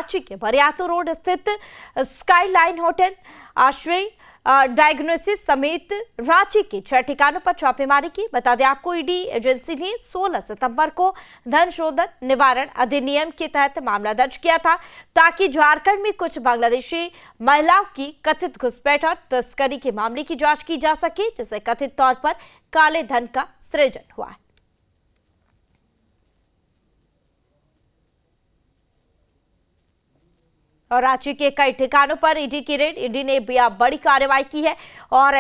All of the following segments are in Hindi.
रांची के बरियातू रोड स्थित स्काईलाइन होटल, आश्रय डायग्नोसिस समेत रांची के 6 ठिकानों पर छापेमारी की। बता दें आपको, ईडी एजेंसी ने 16 सितंबर को धन शोधन निवारण अधिनियम के तहत मामला दर्ज किया था, ताकि झारखंड में कुछ बांग्लादेशी महिलाओं की कथित घुसपैठ और तस्करी के मामले की जांच की जा सके, जिससे कथित तौर पर काले धन का सृजन हुआ है। और रांची के कई ठिकानों पर ईडी की रेड, ईडी ने बड़ी कार्रवाई की है और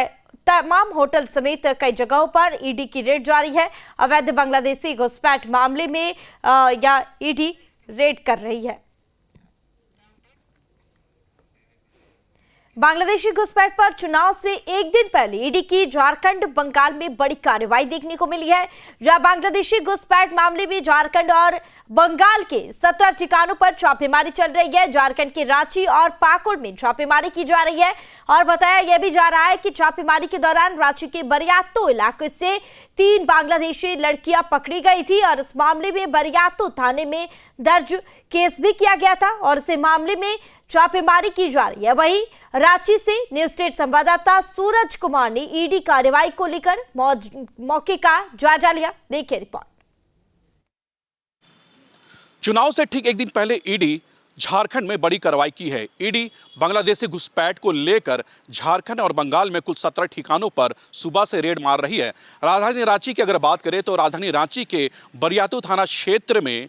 तमाम होटल समेत कई जगहों पर ईडी की रेड जारी है। अवैध बांग्लादेशी घुसपैठ मामले में ईडी रेड कर रही है। बांग्लादेशी घुसपैठ पर चुनाव से एक दिन पहले ईडी की झारखंड बंगाल में बड़ी कार्रवाई देखने को मिली है, जहां बांग्लादेशी घुसपैठ मामले में झारखंड और बंगाल के 17 ठिकानों पर छापेमारी चल रही है। झारखंड के रांची और पाकुड़ में छापेमारी की जा रही है और बताया यह भी जा रहा है कि छापेमारी के दौरान रांची के बरियातू इलाके से 3 बांग्लादेशी लड़कियां पकड़ी गई थी और इस मामले में बरियातू थाने में दर्ज केस भी किया गया था और इस मामले में छापेमारी की जा रही है। वहीं रांची से न्यूज स्टेट संवाददाता सूरज कुमार ने ईडी कार्रवाई को लेकर मौके का जायजा लिया। देखिए रिपोर्ट। चुनाव से ठीक एक दिन पहले ईडी झारखंड में बड़ी कार्रवाई की है। ईडी बांग्लादेशी घुसपैठ को लेकर झारखंड और बंगाल में कुल 17 ठिकानों पर सुबह से रेड मार रही है। राजधानी रांची की अगर बात करें तो राजधानी रांची के बरियातू थाना क्षेत्र में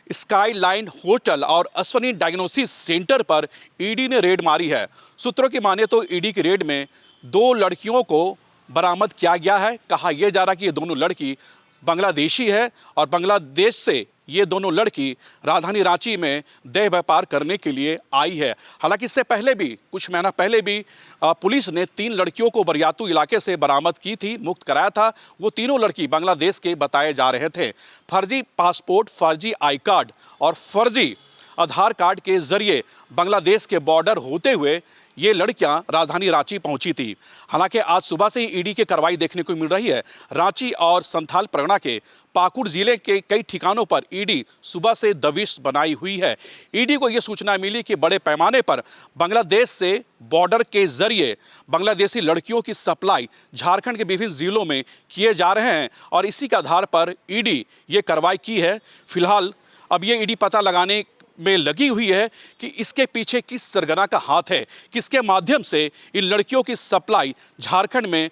स्काईलाइन होटल और अश्वनी डायग्नोसिस सेंटर पर ईडी ने रेड मारी है। सूत्रों की माने तो ईडी की रेड में 2 लड़कियों को बरामद किया गया है। कहा यह जा रहा कि ये दोनों लड़की बांग्लादेशी है और बांग्लादेश से ये दोनों लड़की राजधानी रांची में देह व्यापार करने के लिए आई है। हालांकि इससे पहले भी कुछ महीना पहले भी पुलिस ने 3 लड़कियों को बरियातू इलाके से बरामद की थी, मुक्त कराया था। वो तीनों लड़की बांग्लादेश के बताए जा रहे थे। फर्जी पासपोर्ट, फर्जी आई कार्ड और फर्जी आधार कार्ड के जरिए बांग्लादेश के बॉर्डर होते हुए ये लड़कियां राजधानी रांची पहुंची थी। हालांकि आज सुबह से ही ईडी की कार्रवाई देखने को मिल रही है। रांची और संथाल परगना के पाकुड़ जिले के कई ठिकानों पर ईडी सुबह से दबिश बनाई हुई है। ईडी को यह सूचना मिली कि बड़े पैमाने पर बांग्लादेश से बॉर्डर के जरिए बांग्लादेशी लड़कियों की सप्लाई झारखंड के विभिन्न जिलों में किए जा रहे हैं और इसी के आधार पर ईडी ये कार्रवाई की है। फिलहाल अब ये ईडी पता लगाने में लगी हुई है कि इसके पीछे किस सरगना का हाथ है, किसके माध्यम से इन लड़कियों की सप्लाई झारखंड में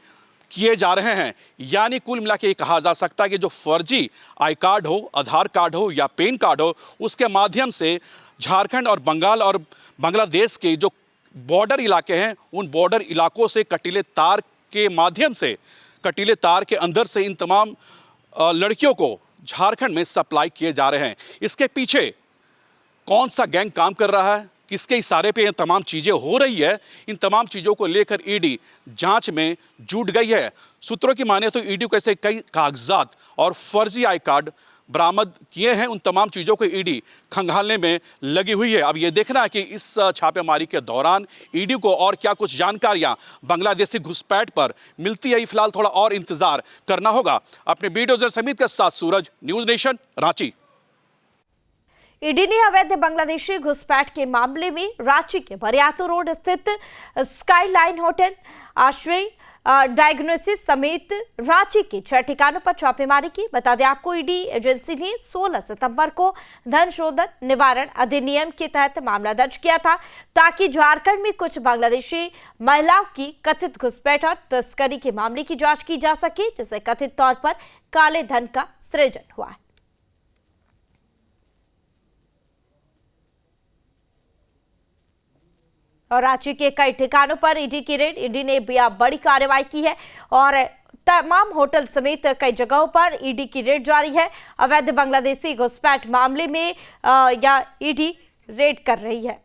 किए जा रहे हैं। यानी कुल मिला के कहा जा सकता है कि जो फर्जी आई कार्ड हो, आधार कार्ड हो या पैन कार्ड हो, उसके माध्यम से झारखंड और बंगाल और बांग्लादेश के जो बॉर्डर इलाके हैं, उन बॉर्डर इलाकों से कटीले तार के माध्यम से, कटीले तार के अंदर से इन तमाम लड़कियों को झारखंड में सप्लाई किए जा रहे हैं। इसके पीछे कौन सा गैंग काम कर रहा है, किसके इशारे पे ये तमाम चीज़ें हो रही है, इन तमाम चीज़ों को लेकर ईडी जांच में जुट गई है। सूत्रों की माने तो ईडी को ऐसे कई कागजात और फर्जी आई कार्ड बरामद किए हैं। उन तमाम चीज़ों को ईडी खंगालने में लगी हुई है। अब ये देखना है कि इस छापेमारी के दौरान ईडी को और क्या कुछ जानकारियां बांग्लादेशी घुसपैठ पर मिलती है। फिलहाल थोड़ा और इंतजार करना होगा। अपने वीडियो जर्नलिस्ट समीत के साथ सूरज, न्यूज़ नेशन, रांची। ईडी ने अवैध बांग्लादेशी घुसपैठ के मामले में रांची के बरियातू रोड स्थित स्काईलाइन होटल, आश्रय डायग्नोसिस समेत रांची के 6 ठिकानों पर छापेमारी की। बता दें आपको, ईडी एजेंसी ने 16 सितंबर को धन शोधन निवारण अधिनियम के तहत मामला दर्ज किया था, ताकि झारखंड में कुछ बांग्लादेशी महिलाओं की कथित घुसपैठ और तस्करी के मामले की जांच की जा सके, जिससे कथित तौर पर काले धन का सृजन हुआ है। और रांची के कई ठिकानों पर ईडी की रेड, ईडी ने बड़ी कार्रवाई की है और तमाम होटल समेत कई जगहों पर ईडी की रेड जारी है। अवैध बांग्लादेशी घुसपैठ मामले में ईडी रेड कर रही है।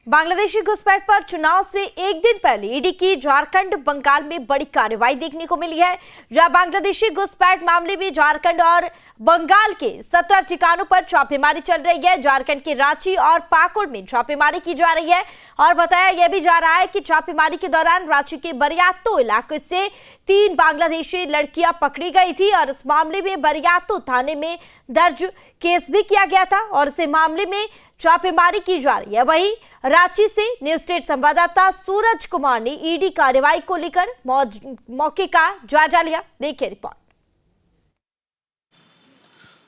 बांग्लादेशी घुसपैठ पर चुनाव से एक दिन पहले ईडी की झारखंड बंगाल में बड़ी कार्रवाई देखने को मिली है। जहां बांग्लादेशी घुसपैठ मामले में झारखंड और बंगाल के 17 ठिकानों पर छापेमारी चल रही है। झारखंड के रांची और पाकुड़ में छापेमारी की जा रही है और बताया यह भी जा रहा है कि छापेमारी के दौरान रांची के बरियातो इलाके से 3 बांग्लादेशी लड़कियां पकड़ी गई थी और इस मामले में बरियातो थाने में दर्ज केस भी किया गया था और इस मामले में छापेमारी की जा रही है। वहीं रांची से न्यूज स्टेट संवाददाता सूरज कुमार ने ईडी कार्रवाई को लेकर मौके का जायजा लिया। देखिए रिपोर्ट।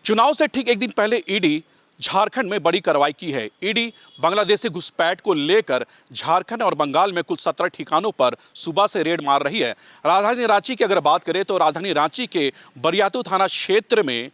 चुनाव से ठीक एक दिन पहले ईडी झारखंड में बड़ी कार्रवाई की है। ईडी बांग्लादेशी घुसपैठ को लेकर झारखंड और बंगाल में कुल 17 ठिकानों पर सुबह से रेड मार रही है। राजधानी रांची की अगर बात करें तो राजधानी रांची के बरियातू थाना क्षेत्र में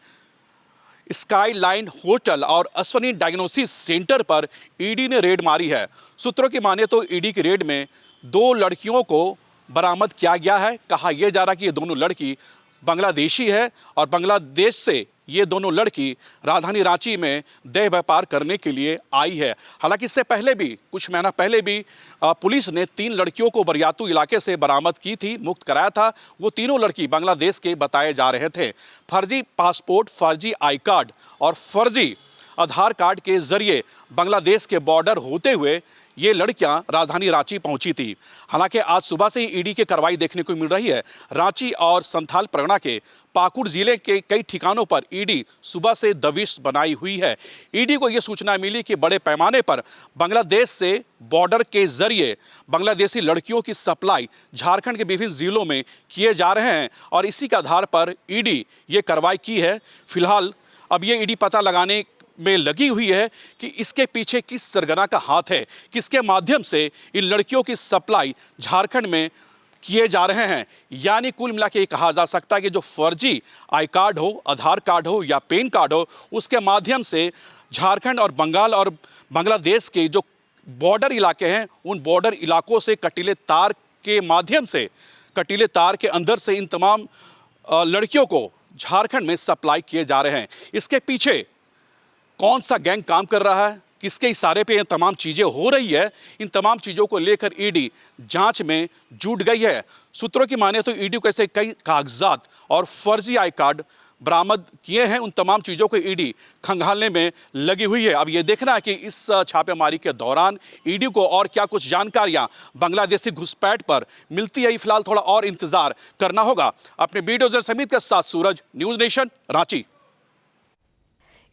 स्काई लाइन होटल और अश्वनी डायग्नोसिस सेंटर पर ईडी ने रेड मारी है। सूत्रों की माने तो ईडी की रेड में 2 लड़कियों को बरामद किया गया है। कहा यह जा रहा कि ये दोनों लड़की बांग्लादेशी है और बांग्लादेश से ये दोनों लड़की राजधानी रांची में देह व्यापार करने के लिए आई है। हालांकि इससे पहले भी कुछ महीना पहले भी पुलिस ने 3 लड़कियों को बरियातू इलाके से बरामद की थी, मुक्त कराया था। वो तीनों लड़की बांग्लादेश के बताए जा रहे थे। फर्जी पासपोर्ट, फर्जी आई कार्ड और फर्जी आधार कार्ड के जरिए बांग्लादेश के बॉर्डर होते हुए ये लड़कियां राजधानी रांची पहुंची थी। हालांकि आज सुबह से ही ईडी की कार्रवाई देखने को मिल रही है। रांची और संथाल परगना के पाकुड़ जिले के कई ठिकानों पर ईडी सुबह से दबिश बनाई हुई है। ईडी को यह सूचना मिली कि बड़े पैमाने पर बांग्लादेश से बॉर्डर के जरिए बांग्लादेशी लड़कियों की सप्लाई झारखंड के विभिन्न जिलों में किए जा रहे हैं और इसी के आधार पर ईडी ये कार्रवाई की है। फिलहाल अब ये ईडी पता लगाने में लगी हुई है कि इसके पीछे किस सरगना का हाथ है, किसके माध्यम से इन लड़कियों की सप्लाई झारखंड में किए जा रहे हैं। यानी कुल मिला के ये कहा जा सकता है कि जो फर्जी आई कार्ड हो, आधार कार्ड हो या पैन कार्ड हो, उसके माध्यम से झारखंड और बंगाल और बांग्लादेश के जो बॉर्डर इलाके हैं उन बॉर्डर इलाकों से कटीले तार के माध्यम से, कटीले तार के अंदर से इन तमाम लड़कियों को झारखंड में सप्लाई किए जा रहे हैं। इसके पीछे कौन सा गैंग काम कर रहा है, किसके इशारे पे ये तमाम चीज़ें हो रही है, इन तमाम चीज़ों को लेकर ईडी जांच में जुट गई है। सूत्रों की माने तो ईडी को ऐसे कई कागजात और फर्जी आई कार्ड बरामद किए हैं। उन तमाम चीज़ों को ईडी खंगालने में लगी हुई है। अब ये देखना है कि इस छापेमारी के दौरान ईडी को और क्या कुछ जानकारियां बांग्लादेशी घुसपैठ पर मिलती है। फिलहाल थोड़ा और इंतजार करना होगा। अपने वीडियो जर्नलिस्ट समीत के साथ सूरज, न्यूज़ नेशन, रांची।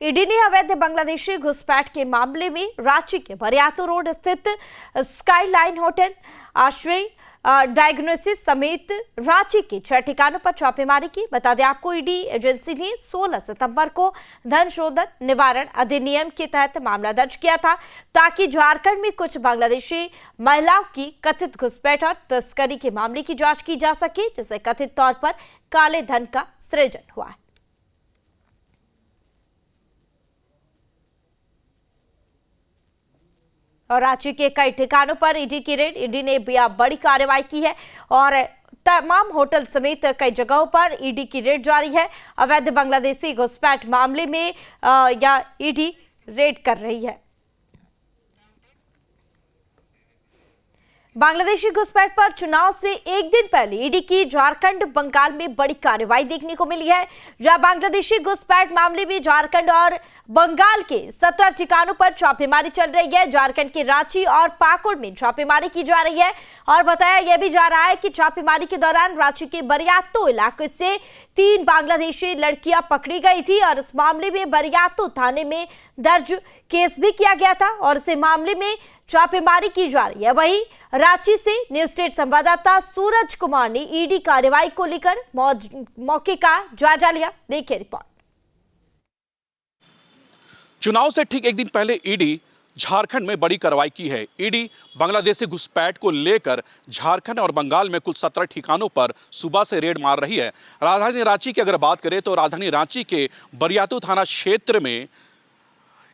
ईडी ने अवैध बांग्लादेशी घुसपैठ के मामले में रांची के बरियातो रोड स्थित स्काई लाइन होटल, आश्रय डायग्नोसिस समेत रांची के 6 ठिकानों पर छापेमारी की। बता दें आपको, ईडी एजेंसी ने 16 सितंबर को धन शोधन निवारण अधिनियम के तहत मामला दर्ज किया था ताकि झारखंड में कुछ बांग्लादेशी महिलाओं की कथित घुसपैठ और तस्करी के मामले की जांच की जा सके, जिससे कथित तौर पर काले धन का सृजन हुआ है। और रांची के कई ठिकानों पर ईडी की रेड, ईडी ने बड़ी कार्रवाई की है और तमाम होटल समेत कई जगहों पर ईडी की रेड जारी है। अवैध बांग्लादेशी घुसपैठ मामले में या ईडी रेड कर रही है। बांग्लादेशी घुसपैठ पर चुनाव से एक दिन पहले ईडी की झारखंड बंगाल में बड़ी कार्रवाई देखने को मिली है। जहां बांग्लादेशी घुसपैठ मामले में झारखंड और बंगाल के 17 ठिकानों पर छापेमारी चल रही है। झारखंड के रांची और पाकुड़ में छापेमारी की जा रही है और बताया यह भी जा रहा है कि छापेमारी के दौरान रांची के बरियातो इलाके से 3 बांग्लादेशी लड़कियां पकड़ी गई थी और इस मामले में बरियातो थाने में दर्ज केस भी किया गया था और इस मामले में छापेमारी की जा रही है। वहीं रांची से न्यूज स्टेट संवाददाता सूरज कुमार ने ईडी कार्रवाई को लेकर मौके का जायजा लिया। देखिए रिपोर्ट। चुनाव से ठीक एक दिन पहले ईडी झारखंड में बड़ी कार्रवाई की है। ईडी बांग्लादेशी घुसपैठ को लेकर झारखंड और बंगाल में कुल 17 ठिकानों पर सुबह से रेड मार रही है। राजधानी रांची की अगर बात करें तो राजधानी रांची के बरियातू थाना क्षेत्र में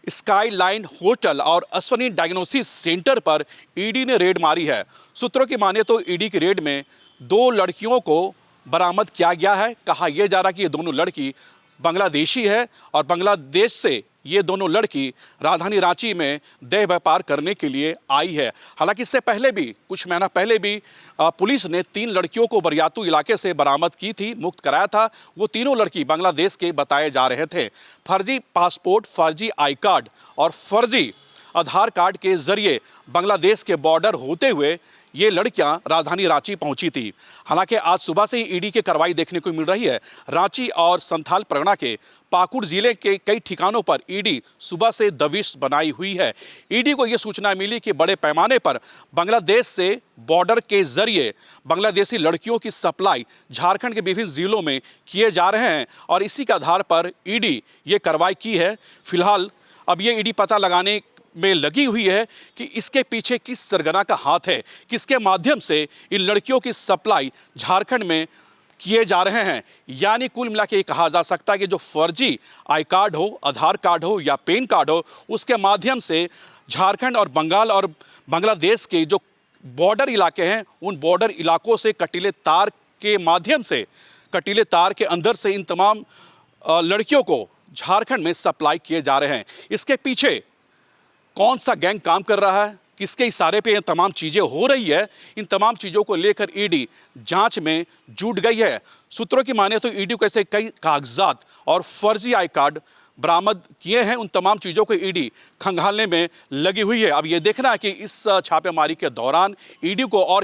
स्काई लाइन होटल और अश्वनी डायग्नोसिस सेंटर पर ईडी ने रेड मारी है। सूत्रों की माने तो ईडी की रेड में 2 लड़कियों को बरामद किया गया है। कहा यह जा रहा कि ये दोनों लड़की बांग्लादेशी है और बांग्लादेश से ये दोनों लड़की राजधानी रांची में देह व्यापार करने के लिए आई है। हालांकि इससे पहले भी कुछ महीना पहले भी पुलिस ने 3 लड़कियों को बरियातू इलाके से बरामद की थी, मुक्त कराया था। वो तीनों लड़की बांग्लादेश के बताए जा रहे थे। फर्जी पासपोर्ट, फर्जी आई कार्ड और फर्जी आधार कार्ड के जरिए बांग्लादेश के बॉर्डर होते हुए ये लड़कियां राजधानी रांची पहुंची थी। हालांकि आज सुबह से ही ईडी की कार्रवाई देखने को मिल रही है। रांची और संथाल परगना के पाकुड़ जिले के कई ठिकानों पर ईडी सुबह से दबिश बनाई हुई है। ईडी को ये सूचना मिली कि बड़े पैमाने पर बांग्लादेश से बॉर्डर के जरिए बांग्लादेशी लड़कियों की सप्लाई झारखंड के विभिन्न जिलों में किए जा रहे हैं और इसी के आधार पर ईडी ये कार्रवाई की है। फिलहाल अब ये ईडी पता लगाने में लगी हुई है कि इसके पीछे किस सरगना का हाथ है, किसके माध्यम से इन लड़कियों की सप्लाई झारखंड में किए जा रहे हैं। यानी कुल मिला के ये कहा जा सकता है कि जो फर्जी आई कार्ड हो, आधार कार्ड हो या पैन कार्ड हो, उसके माध्यम से झारखंड और बंगाल और बांग्लादेश के जो बॉर्डर इलाके हैं, उन बॉर्डर इलाकों से कटीले तार के माध्यम से, कटीले तार के अंदर से इन तमाम लड़कियों को झारखंड में सप्लाई किए जा रहे हैं। इसके पीछे कौन सा गैंग काम कर रहा है, किसके इशारे पे ये तमाम चीज़ें हो रही है, इन तमाम चीज़ों को लेकर ईडी जांच में जुट गई है। सूत्रों की माने तो ईडी को ऐसे कई कागजात और फर्जी आई कार्ड बरामद किए हैं। उन तमाम चीज़ों को ईडी खंगालने में लगी हुई है। अब ये देखना है कि इस छापेमारी के दौरान ईडी को और